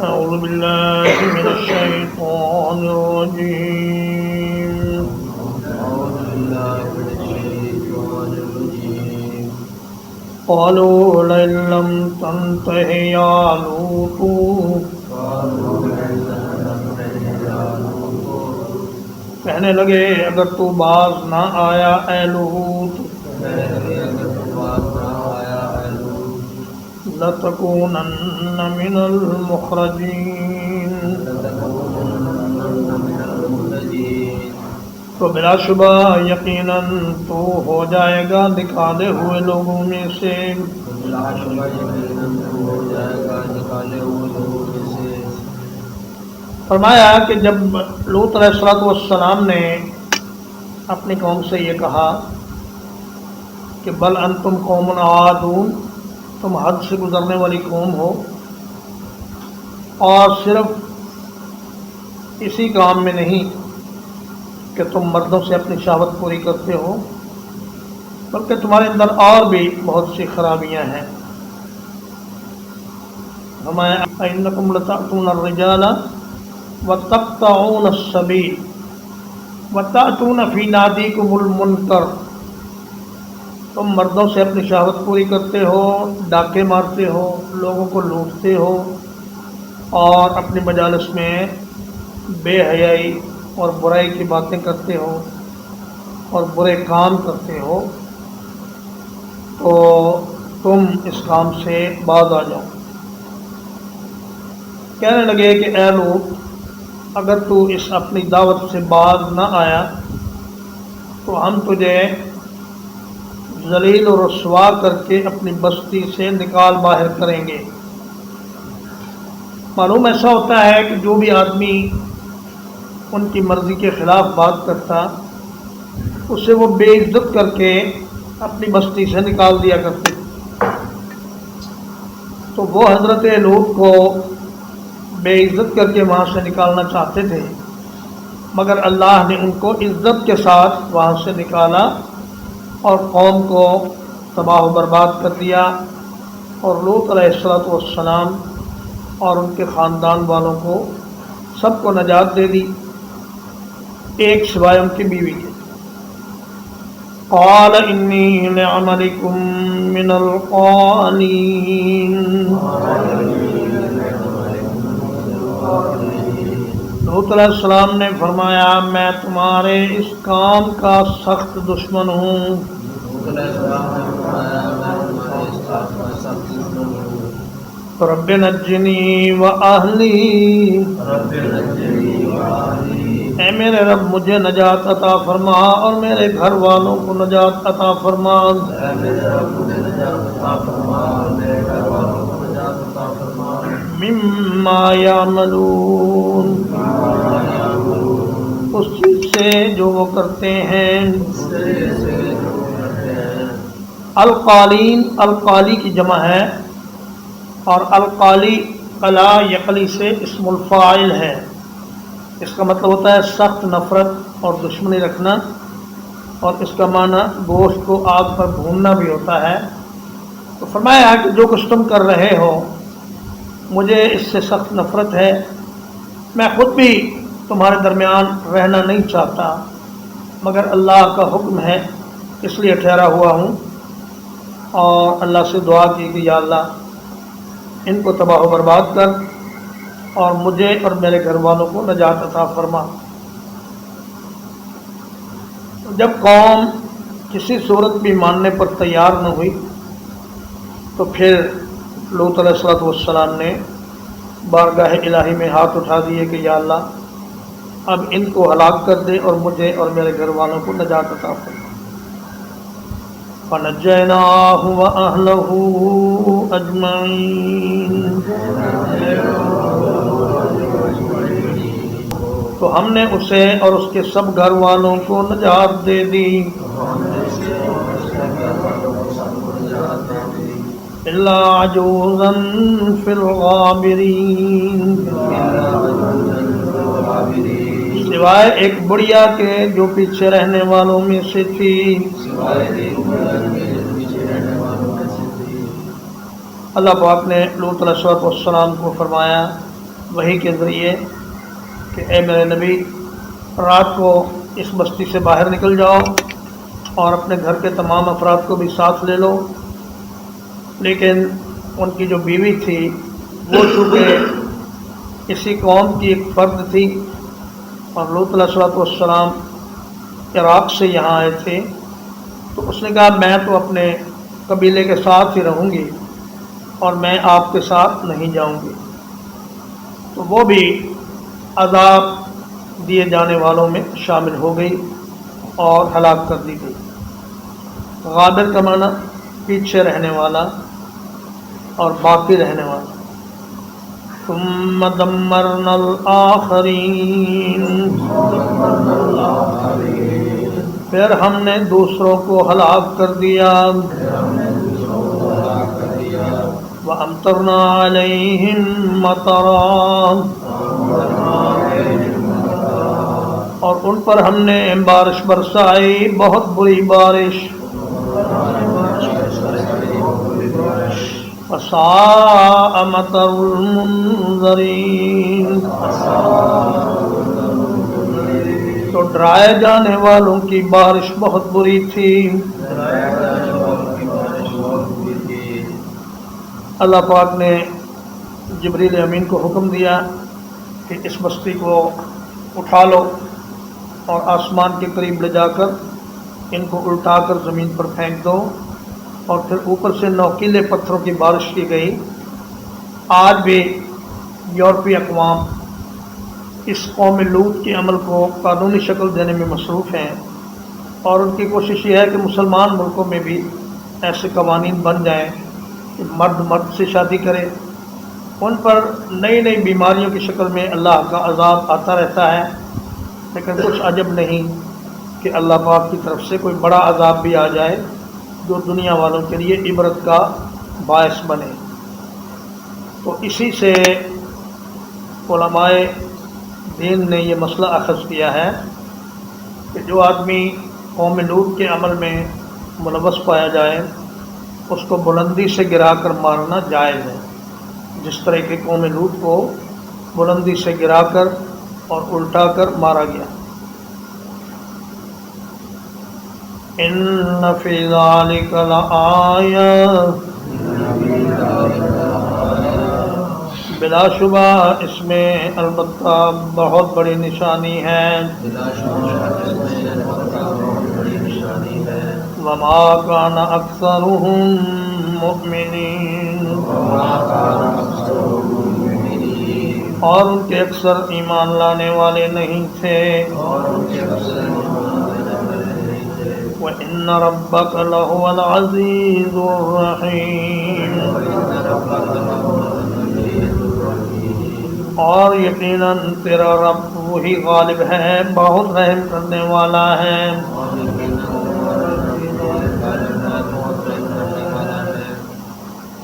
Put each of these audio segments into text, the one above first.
أعوذ بالله من الشيطان الرجيم قالوا لئن لم تنته يا لوط کہنے لگے اگر تو باز نہ آیا اے لوط لَتَكُونَنَّ مِنَ الْمُخْرَجِينَ تو بلا شبہ یقیناً تو ہو جائے گا نکالے ہوئے لوگوں میں سے فرمایا کہ جب لوط علیہ السلام نے اپنی قوم سے یہ کہا کہ بل انتم قوم عادون، تم حد سے گزرنے والی قوم ہو اور صرف اسی کام میں نہیں کہ تم مردوں سے اپنی شہوت پوری کرتے ہو، بلکہ تمہارے اندر اور بھی بہت سی خرابیاں ہیں۔ فرمایا انکم لتأتون الرجال وتقطعون السبیل وتأتون فی نادیکم المنکر، تم مردوں سے اپنی شہوت پوری کرتے ہو، ڈاکے مارتے ہو، لوگوں کو لوٹتے ہو اور اپنی مجالس میں بے حیائی اور برائی کی باتیں کرتے ہو اور برے کام کرتے ہو، تو تم اس کام سے باز آ جاؤ۔ کہنے لگے کہ اے لوط اگر تو اس اپنی دعوت سے باز نہ آیا تو ہم تجھے ذلیل و رسوا کر کے اپنی بستی سے نکال باہر کریں گے۔ معلوم ایسا ہوتا ہے کہ جو بھی آدمی ان کی مرضی کے خلاف بات کرتا اسے وہ بے عزت کر کے اپنی بستی سے نکال دیا کرتے، تو وہ حضرت لوط کو بے عزت کر کے وہاں سے نکالنا چاہتے تھے، مگر اللہ نے ان کو عزت کے ساتھ وہاں سے نکالا اور قوم کو تباہ و برباد کر دیا، اور لوط علیہ السلام اور ان کے خاندان والوں کو سب کو نجات دے دی، ایک سوائے ان کی بیوی کے۔ قال انی لعملکم من القالین، لوط علیہ السلام نے فرمایا میں تمہارے اس کام کا سخت دشمن ہوں۔ رب نجنی وأہلی، اے میرے رب مجھے نجات عطا فرما اور میرے گھر والوں کو نجات عطا فرما۔ مما یعملون، اس چیز سے جو وہ کرتے ہیں۔ القالین القالی کی جمع ہے، اور القالی قلا یقلی سے اسم الفاعل ہے، اس کا مطلب ہوتا ہے سخت نفرت اور دشمنی رکھنا، اور اس کا معنی گوشت کو آگ پر بھوننا بھی ہوتا ہے۔ تو فرمایا کہ جو کچھ تم کر رہے ہو مجھے اس سے سخت نفرت ہے، میں خود بھی تمہارے درمیان رہنا نہیں چاہتا، مگر اللہ کا حکم ہے اس لیے ٹھہرا ہوا ہوں، اور اللہ سے دعا کی کہ یا اللہ ان کو تباہ و برباد کر اور مجھے اور میرے گھر والوں کو نجات عطا فرما۔ جب قوم کسی صورت بھی ماننے پر تیار نہ ہوئی تو پھر لوط علیہ السلام نے بارگاہ الہی میں ہاتھ اٹھا دیے کہ یا اللہ اب ان کو ہلاک کر دے اور مجھے اور میرے گھر والوں کو نجات عطا فرما۔ فَنَجَّيْنَاهُ وَأَهْلَهُ أَجْمَعِينَ، تو ہم نے اسے اور اس کے سب گھر والوں کو نجات دے دی۔ إِلَّا عَجُوزًا فِي الْغَابِرِينَ، سوائے ایک بڑھیا کے جو پیچھے رہنے والوں میں سے تھی۔ اللہ پاک نے لوط علیہ السلام کو فرمایا وحی کے ذریعے کہ اے میرے نبی رات کو اس بستی سے باہر نکل جاؤ اور اپنے گھر کے تمام افراد کو بھی ساتھ لے لو، لیکن ان کی جو بیوی تھی وہ چونکہ اسی قوم کی ایک فرد تھی اور لوط علیہ السلام عراق سے یہاں آئے تھے، تو اس نے کہا میں تو اپنے قبیلے کے ساتھ ہی رہوں گی اور میں آپ کے ساتھ نہیں جاؤں گی، تو وہ بھی عذاب دیے جانے والوں میں شامل ہو گئی اور ہلاک کر دی گئی۔ غابر کا معنی پیچھے رہنے والا اور باقی رہنے والا۔ ثم دمرنا الآخرین، پھر ہم نے دوسروں کو ہلاک کر دیا۔ وَأَمْطَرْنَا عَلَيْهِمْ مَطَرًا، اور ان پر ہم نے بارش برسائی، بہت بری بارش۔ فَسَاءَ مَطَرُ الْمُنذَرِينَ، تو ڈرائے جانے والوں کی بارش بہت بری تھی۔ اللہ پاک نے جبریل امین کو حکم دیا کہ اس بستی کو اٹھا لو اور آسمان کے قریب لے جا کر ان کو الٹا کر زمین پر پھینک دو، اور پھر اوپر سے نوکیلے پتھروں کی بارش کی گئی۔ آج بھی یورپی اقوام اس قوم لوط کے عمل کو قانونی شکل دینے میں مصروف ہیں، اور ان کی کوشش یہ ہے کہ مسلمان ملکوں میں بھی ایسے قوانین بن جائیں کہ مرد مرد سے شادی کرے۔ ان پر نئی نئی بیماریوں کی شکل میں اللہ کا عذاب آتا رہتا ہے، لیکن کچھ عجب نہیں کہ اللہ پاک کی طرف سے کوئی بڑا عذاب بھی آ جائے جو دنیا والوں کے لیے عبرت کا باعث بنے۔ تو اسی سے علماء دین نے یہ مسئلہ اخذ کیا ہے کہ جو آدمی قوم لوط کے عمل میں ملوث پایا جائے اس کو بلندی سے گرا کر مارنا جائز ہے، جس طرح کہ قوم لوط کو بلندی سے گرا کر اور الٹا کر مارا گیا۔ ان فی ذلک لآیہ، بلا شبہ اس میں البتہ بہت بڑی نشانی ہے۔ وما کان اکثرهم مؤمنین، اور ان کے اکثر ایمان لانے والے نہیں تھے۔ وَإِنَّ رَبَّكَ لَهُوَ الْعَزِيزُ الرَّحِيمُ، اور یقیناً تیرا رب وہی غالب ہے، بہت رحم کرنے والا ہے۔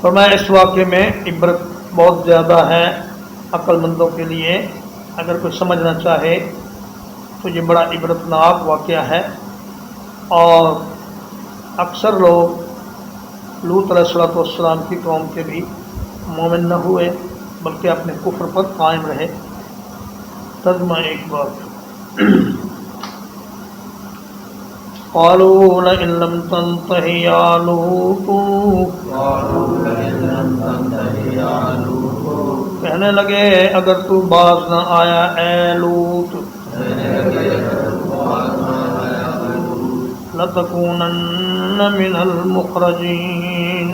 فرمایا اس واقعے میں عبرت بہت زیادہ ہے عقل مندوں کے لیے، اگر کوئی سمجھنا چاہے تو یہ بڑا عبرتناک واقعہ ہے۔ اور اکثر لوگ لوط علیہ السلام کی قوم کے بھی مومن نہ ہوئے بلکہ اپنے کفر پر قائم رہے۔ ترجمہ ایک بار قالوا لئن لم تنته يا لوط، کہنے لگے اگر تو باز نہ آیا اے لوط، لتكونن من المخرجین،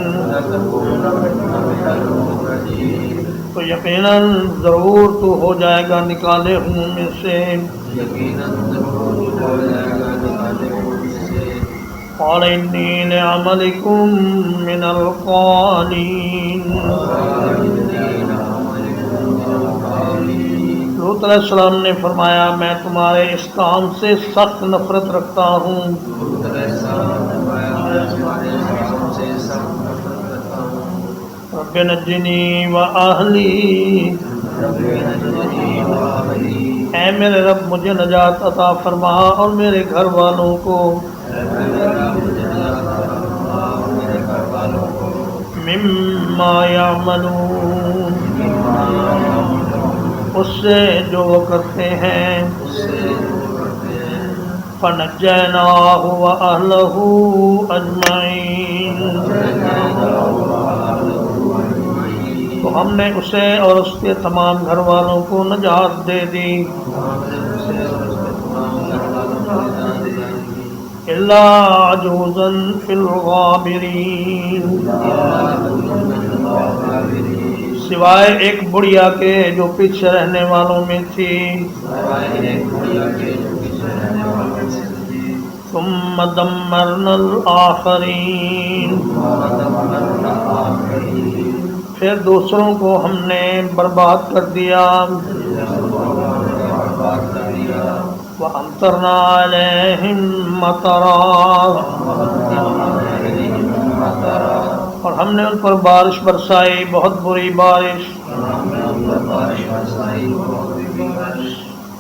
تو یقیناً ضرور تو ہو جائے گا نکالے ہوں میں سے۔ قال انی لعملکم من القالین، لوط علیہ السلام نے فرمایا میں تمہارے اس کام سے سخت نفرت رکھتا ہوں۔ رب نجنی و اہلی، اے میرے رب مجھے نجات عطا فرما اور میرے گھر والوں کو، مما یعملون، اس سے جو وہ کرتے ہیں فنجیناہ وأہلہ اجمعین، تو ہم نے اسے اور اس کے تمام گھر والوں کو نجات دے دی، الا عجوزا فی الغابرین، سوائے ایک بڑھیا کے جو پیچھے رہنے والوں میں تھی، ثم دمرنا الآخرین، پھر دوسروں کو ہم نے برباد کر دیا، وَأَمْطَرْنَا عَلَيْهِمْ مَطَرًا، اور ہم نے ان پر بارش برسائی، بہت بری بارش،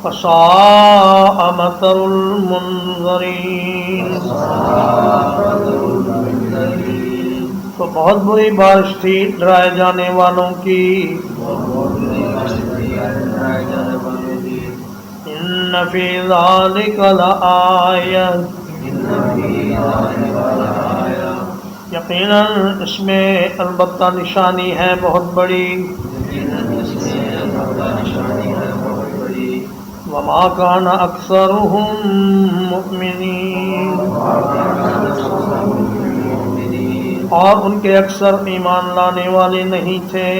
فَسَاءَ مَطَرُ الْمُنذَرِينَ، تو بہت بری بارش تھی ڈرائے جانے والوں کی، ان فی ذلک لآیہ، یقیناً اس میں البتہ نشانی ہے بہت بڑی، وما کان اکثرهم مؤمنین، اور ان کے اکثر ایمان لانے والے نہیں تھے،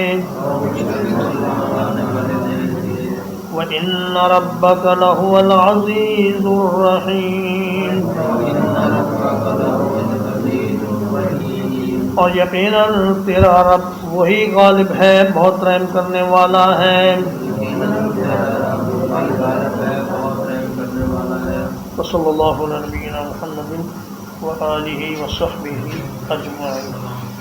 وَإِنَّ رَبَّكَ لَهُوَ الْعَزِيزُ الرَّحِيمُ، اور یقیناً تیرا رب وہی غالب ہے، بہت رحم کرنے والا ہے، وصلی اللہ علی نبینا محمد وآلہ وصحبہ اجمعین۔